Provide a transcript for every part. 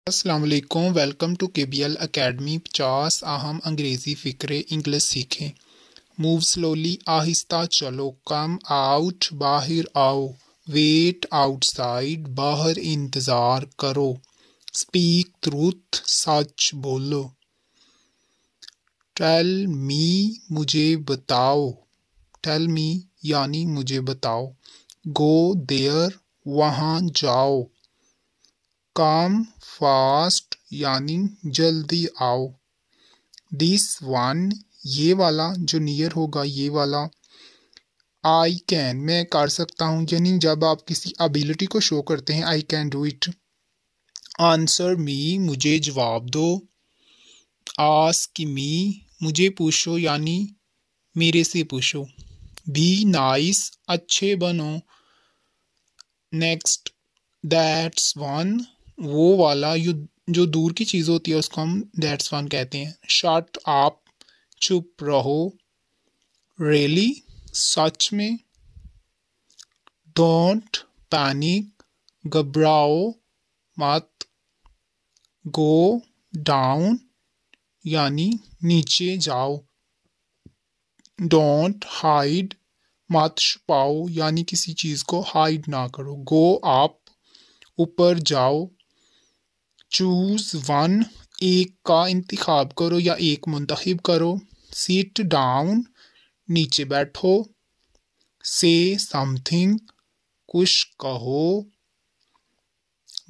अस्सलाम वालेकुम। Welcome to KBL academy. 50 अहम अंग्रेज़ी फ़िक्रे इंग्लिश सीखें। मूव स्लोली, आहिस्ता चलो। कम आउट, बाहर आओ। वेट आउटसाइड, बाहर इंतज़ार करो। स्पीक ट्रूथ, सच बोलो। टेल मी, मुझे बताओ। टेल मी यानी मुझे बताओ। गो देयर, वहाँ जाओ। कम फास्ट यानी जल्दी आओ। दिस वन, ये वाला जो नियर होगा ये वाला। आई कैन, मैं कर सकता हूँ, यानी जब आप किसी एबिलिटी को शो करते हैं I can do it. Answer me, मुझे जवाब दो। आस्क मी, मुझे पूछो यानी मेरे से पूछो। बी नाइस, अच्छे बनो। नेक्स्ट, दैट्स वन, वो वाला जो दूर की चीज़ होती है उसको हम दैट्स वन कहते हैं। शट अप, चुप रहो। रियली, सच में। डोंट पैनिक, घबराओ मत। गो डाउन यानी नीचे जाओ। डोंट हाइड, मत छुपाओ यानी किसी चीज़ को हाइड ना करो। गो अप, ऊपर जाओ। चूज वन, एक का इंतखाब करो या एक मुंतखब करो। सिट डाउन, नीचे बैठो। से समथिंग, कुछ कहो।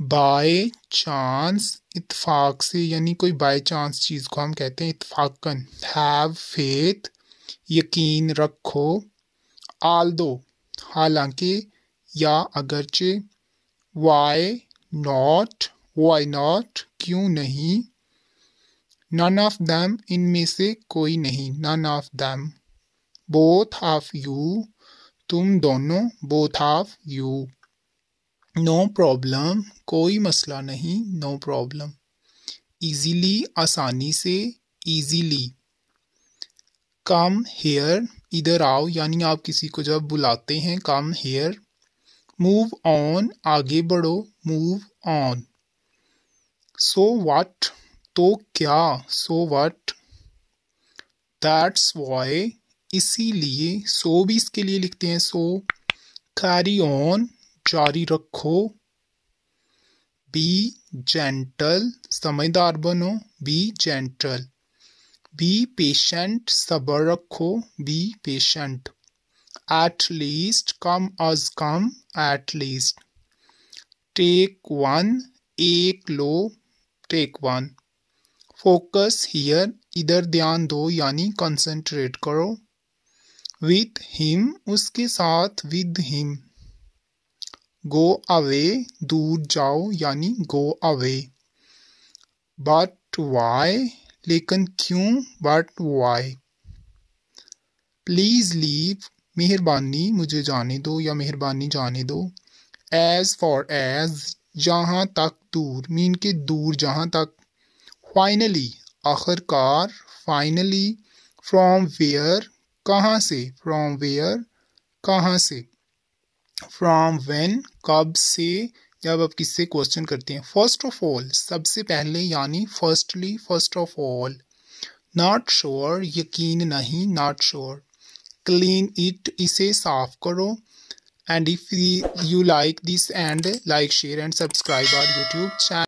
बाय चांस, इत्फाक से यानी कोई बाय चांस चीज़ को हम कहते हैं इत्फाकन। हैव फेथ, यकीन रखो। आल्दो, हालांकि या अगरचे। वाई नॉट, वाई नॉट, क्यों नहीं। नन ऑफ दैम, इनमें से कोई नहीं। None of them. Both of you, तुम दोनों। Both of you. No problem, कोई मसला नहीं। No problem. इजीली, आसानी से। इजीली। कम हेयर, इधर आओ यानी आप किसी को जब बुलाते हैं कम हेयर। मूव ऑन, आगे बढ़ो। Move on. सो व्हाट, तो क्या। So what. दैट्स व्हाई, इसीलिए। सो भी इसके लिए लिखते हैं सो। कैरी ऑन, जारी रखो। बी जेंटल, समझदार बनो। B gentle. बी पेशेंट, सब्र रखो। Be patient. एट लीस्ट, कम अज कम। At least. टेक वन, एक लो। Take one. फोकस हियर, इधर ध्यान दो यानी कंसंट्रेट करो। विद हिम, उसके साथ। With him. गो अवे, दूर जाओ यानी गो अवे। बट वाई, लेकिन क्यों। But why. प्लीज लीव, मेहरबानी मुझे जाने दो या मेहरबानी जाने दो। एज फॉर एज, जहाँ तक दूर, मीन के दूर जहाँ तक। फाइनली, आखिरकार। फाइनली। फ्रॉम वेयर, कहाँ से। फ्रॉम वेयर, कहाँ से। फ्रॉम व्हेन, कब से जब आप किससे क्वेश्चन करते हैं। फर्स्ट ऑफ ऑल, सबसे पहले यानी firstly, first of all. Not sure, यकीन नहीं। Not sure. क्लीन इट, इसे साफ करो। And if you like this, and like, share and subscribe our YouTube channel.